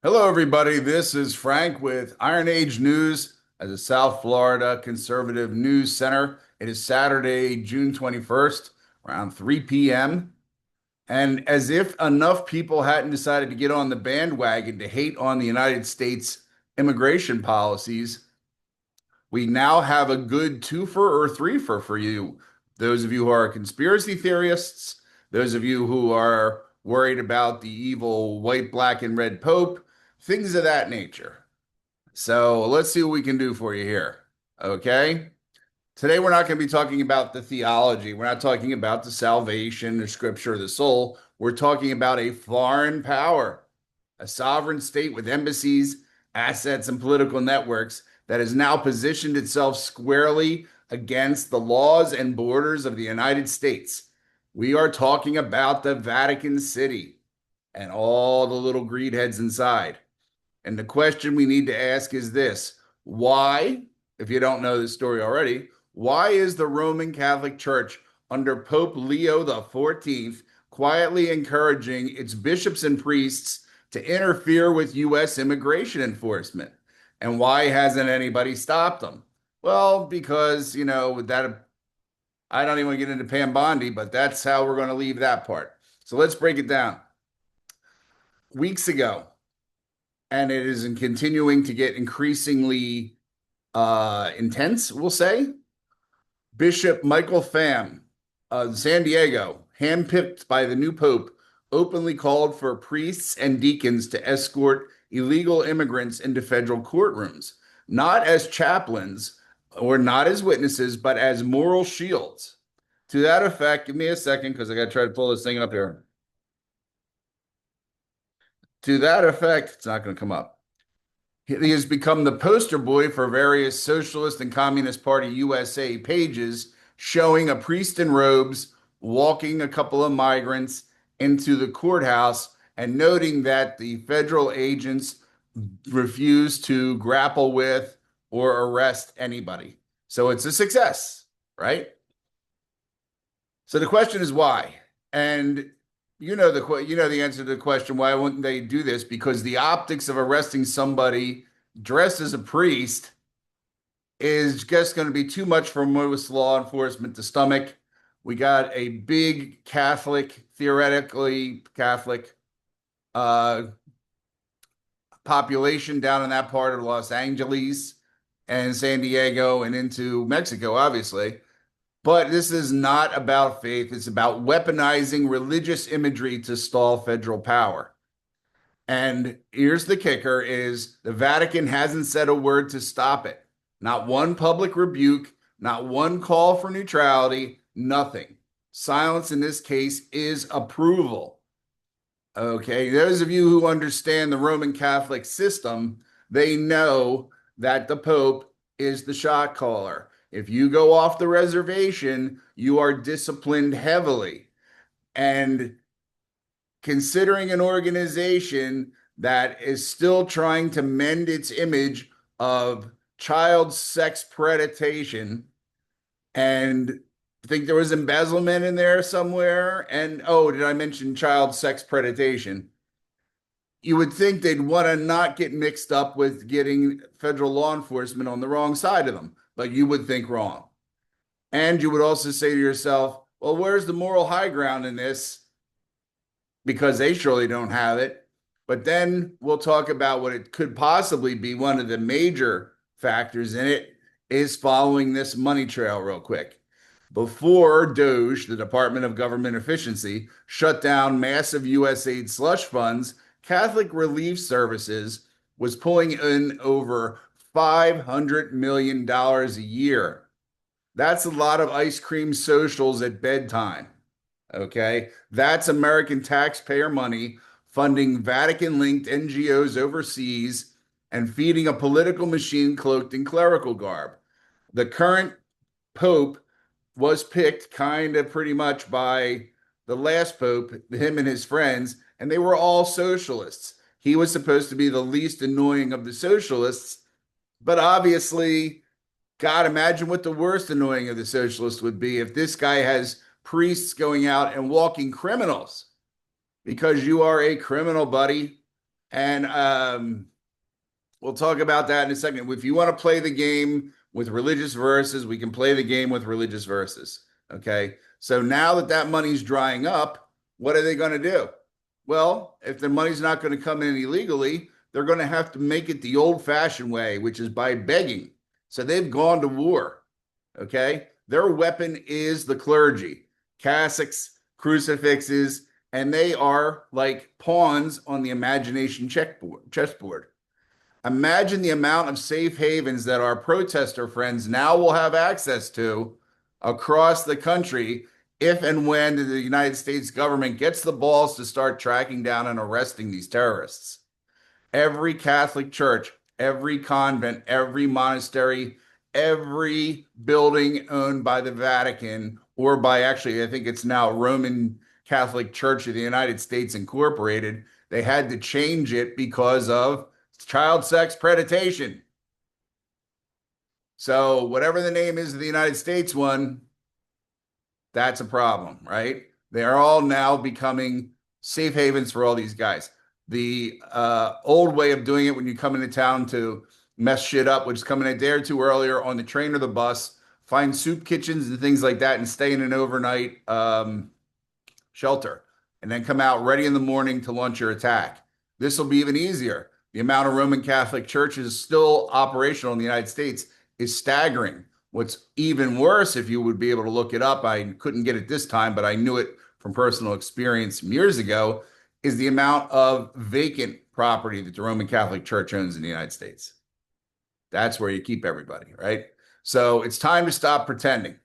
Hello, everybody. This is Frank with Iron Age News as a South Florida conservative news center. It is Saturday, June 21st, around 3 p.m. And as if enough people hadn't decided to get on the bandwagon to hate on the United States immigration policies, we now have a good twofer or threefer for you. Those of you who are conspiracy theorists, those of you who are worried about the evil white, black, and red Pope, things of that nature. So let's see what we can do for you here. Okay. Today, we're not going to be talking about the theology. We're not talking about the salvation, the scripture, or the soul. We're talking about a foreign power, a sovereign state with embassies, assets, and political networks that has now positioned itself squarely against the laws and borders of the United States. We are talking about the Vatican City and all the little greed heads inside. And the question we need to ask is this: why, if you don't know this story already, why is the Roman Catholic Church under Pope Leo the 14th quietly encouraging its bishops and priests to interfere with U.S. immigration enforcement? And why hasn't anybody stopped them? Well, because, with that, I don't even want to get into Pam Bondi, but that's how we're going to leave that part. So let's break it down. Weeks ago, and it is continuing to get increasingly intense, we'll say. Bishop Michael Pham of San Diego, handpicked by the new pope, openly called for priests and deacons to escort illegal immigrants into federal courtrooms, not as chaplains or not as witnesses, but as moral shields. To that effect, give me a second because I got to try to pull this thing up here. To that effect, it's not going to come up. He has become the poster boy for various Socialist and Communist Party USA pages showing a priest in robes walking a couple of migrants into the courthouse and noting that the federal agents refuse to grapple with or arrest anybody. So it's a success, right? So the question is why? And the answer to the question, why wouldn't they do this? Because the optics of arresting somebody dressed as a priest is just going to be too much for most law enforcement to stomach. We got a big Catholic, theoretically Catholic, population down in that part of Los Angeles and San Diego and into Mexico, obviously. But this is not about faith. It's about weaponizing religious imagery to stall federal power. And here's the kicker is the Vatican hasn't said a word to stop it. Not one public rebuke, not one call for neutrality, nothing. Silence in this case is approval. Okay, those of you who understand the Roman Catholic system, they know that the Pope is the shot caller. If you go off the reservation, you are disciplined heavily. And considering an organization that is still trying to mend its image of child sex predation, and I think there was embezzlement in there somewhere. And oh, did I mention child sex predation? You would think they'd want to not get mixed up with getting federal law enforcement on the wrong side of them, but you would think wrong. And you would also say to yourself, well, where's the moral high ground in this? Because they surely don't have it. But then we'll talk about what it could possibly be. One of the major factors in it is following this money trail real quick. Before DOGE, the Department of Government Efficiency, shut down massive USAID slush funds, Catholic Relief Services was pulling in over $500 million a year. That's a lot of ice cream socials at bedtime. Okay. That's American taxpayer money funding Vatican linked NGOs overseas and feeding a political machine cloaked in clerical garb. The current Pope was picked kind of pretty much by the last Pope, him and his friends, and they were all socialists. He was supposed to be the least annoying of the socialists, but obviously, God, imagine what the worst annoying of the socialists would be if this guy has priests going out and walking criminals because you are a criminal, buddy. And we'll talk about that in a second. If you want to play the game with religious verses, we can play the game with religious verses. Okay. So now that that money's drying up, what are they going to do? Well, if the money's not going to come in illegally, they're going to have to make it the old fashioned way, which is by begging. So they've gone to war. Okay. Their weapon is the clergy, cassocks, crucifixes, and they are like pawns on the imagination chessboard. Imagine the amount of safe havens that our protester friends now will have access to across the country if and when the United States government gets the balls to start tracking down and arresting these terrorists. Every Catholic church, every convent, every monastery, every building owned by the Vatican or by actually, I think it's now Roman Catholic Church of the United States Incorporated, they had to change it because of child sex predation. So whatever the name is of the United States one, that's a problem, right? They are all now becoming safe havens for all these guys. The old way of doing it when you come into town to mess shit up, which is coming a day or two earlier on the train or the bus, find soup kitchens and things like that, and stay in an overnight shelter, and then come out ready in the morning to launch your attack. This will be even easier. The amount of Roman Catholic churches still operational in the United States is staggering. What's even worse, if you would be able to look it up, I couldn't get it this time, but I knew it from personal experience years ago, is the amount of vacant property that the Roman Catholic Church owns in the United States. That's where you keep everybody, right? So it's time to stop pretending.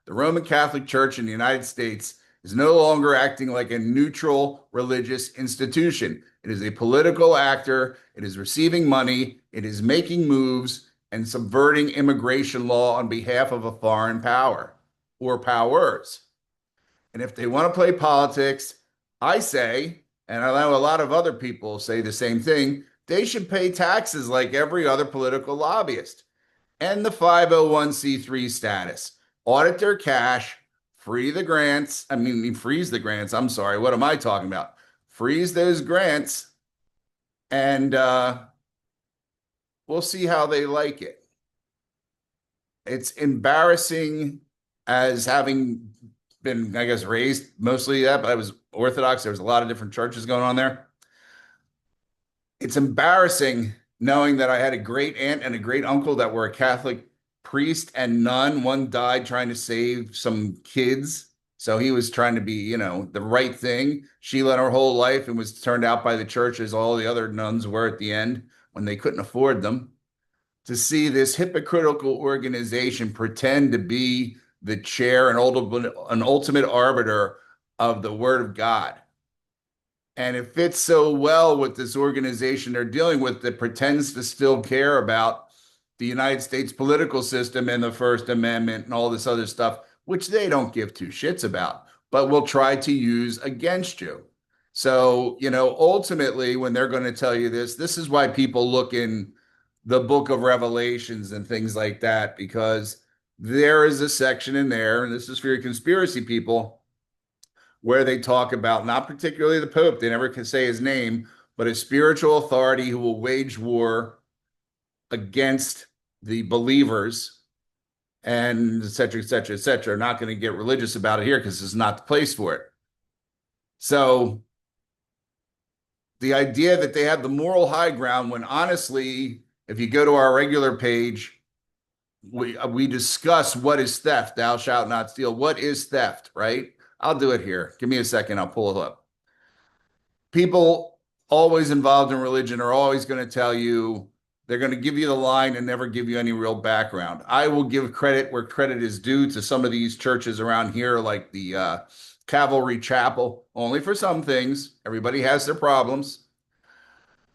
The Roman Catholic Church in the United States is no longer acting like a neutral religious institution. It is a political actor. It is receiving money. It is making moves and subverting immigration law on behalf of a foreign power or powers. And if they want to play politics, I say, and I know a lot of other people say the same thing, they should pay taxes like every other political lobbyist and the 501c3 status. Audit their cash, freeze the grants. I'm sorry. What am I talking about? Freeze those grants, and we'll see how they like it. It's embarrassing as having been, I guess, raised mostly that, but I was Orthodox. There was a lot of different churches going on there. It's embarrassing knowing that I had a great aunt and a great uncle that were a Catholic priest and nun. One died trying to save some kids. So he was trying to be, the right thing. She led her whole life and was turned out by the church as all the other nuns were at the end when they couldn't afford them. To see this hypocritical organization pretend to be the chair and an ultimate arbiter of the word of God. And it fits so well with this organization they're dealing with that pretends to still care about the United States political system and the First Amendment and all this other stuff, which they don't give two shits about, but will try to use against you. So, ultimately, when they're going to tell you this is why people look in the book of Revelations and things like that, because there is a section in there, and this is for your conspiracy people, where they talk about not particularly the Pope, they never can say his name, but a spiritual authority who will wage war against the believers and et cetera, et cetera, et cetera. Not going to get religious about it here because this is not the place for it. So the idea that they have the moral high ground when honestly, if you go to our regular page, we discuss what is theft. Thou shalt not steal. What is theft, right? I'll do it here. Give me a second. I'll pull it up. People always involved in religion are always going to tell you, they're going to give you the line and never give you any real background. I will give credit where credit is due to some of these churches around here, like the Calvary Chapel, only for some things. Everybody has their problems.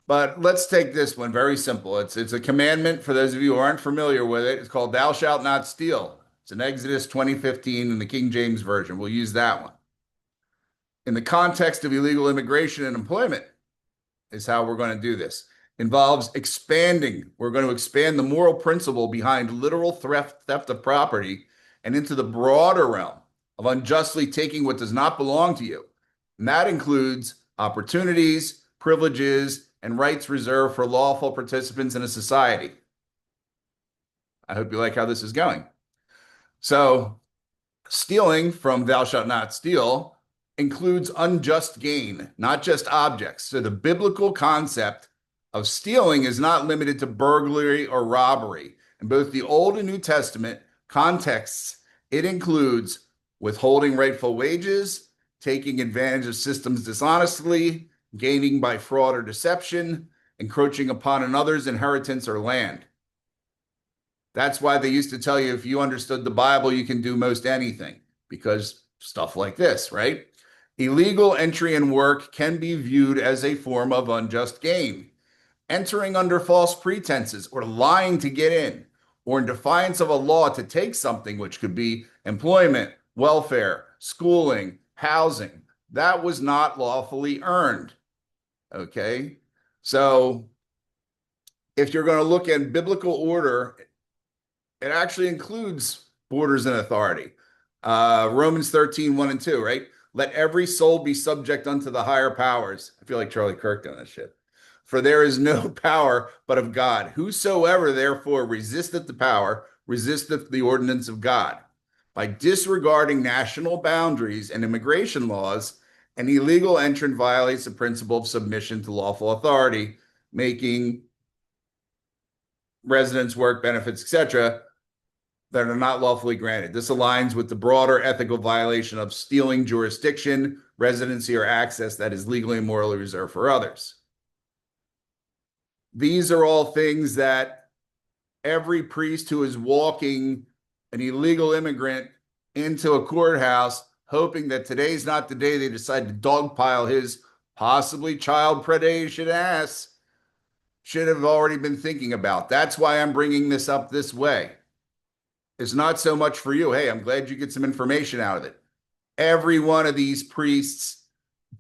But let's take this one, very simple. It's a commandment for those of you who aren't familiar with it. It's called thou shalt not steal. It's in Exodus 20:15 in the King James Version. We'll use that one. In the context of illegal immigration and employment is how we're going to do this. Involves expanding. We're going to expand the moral principle behind literal theft of property and into the broader realm of unjustly taking what does not belong to you. And that includes opportunities, privileges, and rights reserved for lawful participants in a society. I hope you like how this is going. So, stealing from thou shalt not steal includes unjust gain, not just objects. So, the biblical concept of stealing is not limited to burglary or robbery. In both the Old and New Testament contexts, it includes withholding rightful wages, taking advantage of systems dishonestly, gaining by fraud or deception, encroaching upon another's inheritance or land. That's why they used to tell you if you understood the Bible, you can do most anything, because stuff like this, right? Illegal entry and work can be viewed as a form of unjust gain. Entering under false pretenses or lying to get in, or in defiance of a law to take something, which could be employment, welfare, schooling, housing, that was not lawfully earned. Okay? So if you're going to look at biblical order, it actually includes borders and authority. Romans 13, 1 and 2, right? Let every soul be subject unto the higher powers. I feel like Charlie Kirk doing that shit. For there is no power but of God. Whosoever therefore resisteth the power, resisteth the ordinance of God. By disregarding national boundaries and immigration laws, an illegal entrant violates the principle of submission to lawful authority, making residence, work, benefits, etc., that are not lawfully granted. This aligns with the broader ethical violation of stealing jurisdiction, residency, or access that is legally and morally reserved for others. These are all things that every priest who is walking an illegal immigrant into a courthouse, hoping that today's not the day they decide to dogpile his possibly child predation ass, should have already been thinking about. That's why I'm bringing this up this way. It's not so much for you. Hey, I'm glad you get some information out of it. Every one of these priests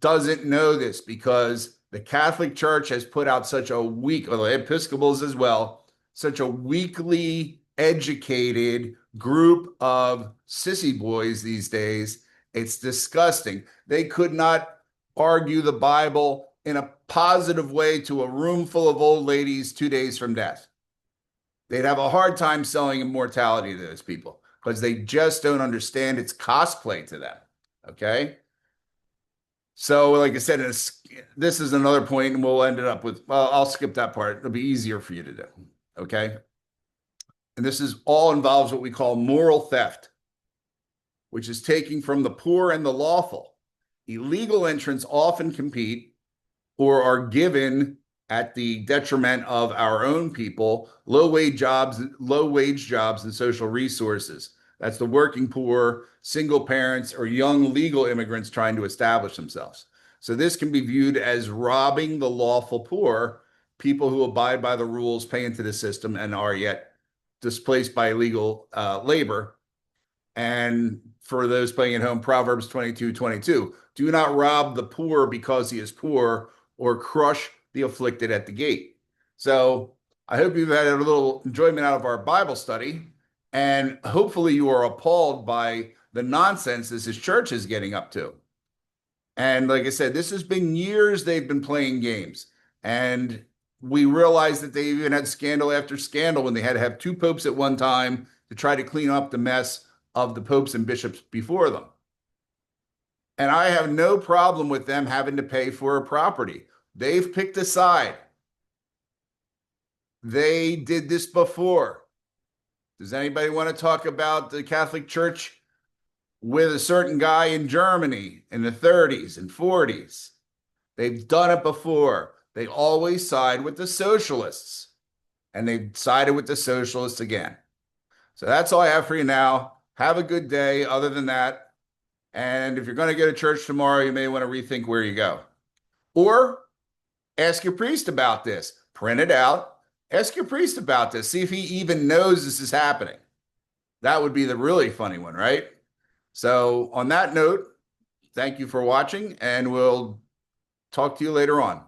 doesn't know this because the Catholic Church has put out such a weak, or the Episcopals as well, such a weakly educated group of sissy boys these days. It's disgusting. They could not argue the Bible in a positive way to a room full of old ladies 2 days from death. They'd have a hard time selling immortality to those people because they just don't understand it's cosplay to them. Okay. So, like I said, this is another point, and we'll end it up with, well, I'll skip that part. It'll be easier for you to do. Okay. And this is all involves what we call moral theft, which is taking from the poor and the lawful. Illegal entrants often compete or are given at the detriment of our own people, low-wage jobs and social resources. That's the working poor, single parents, or young legal immigrants trying to establish themselves. So this can be viewed as robbing the lawful poor, people who abide by the rules, pay into the system, and are yet displaced by illegal labor. And for those playing at home, Proverbs 22:22, do not rob the poor because he is poor, or crush the afflicted at the gate. So I hope you've had a little enjoyment out of our Bible study, and hopefully you are appalled by the nonsense this church is getting up to. And like I said, this has been years they've been playing games. And we realized that they even had scandal after scandal when they had to have two popes at one time to try to clean up the mess of the popes and bishops before them. And I have no problem with them having to pay for a property. They've picked a side. They did this before. Does anybody want to talk about the Catholic Church with a certain guy in Germany in the 30s and 40s? They've done it before. They always side with the socialists, and they've sided with the socialists again. So that's all I have for you now. Have a good day other than that. And if you're going to go to church tomorrow, you may want to rethink where you go. Or ask your priest about this. Print it out. Ask your priest about this. See if he even knows this is happening. That would be the really funny one, right? So on that note, thank you for watching, and we'll talk to you later on.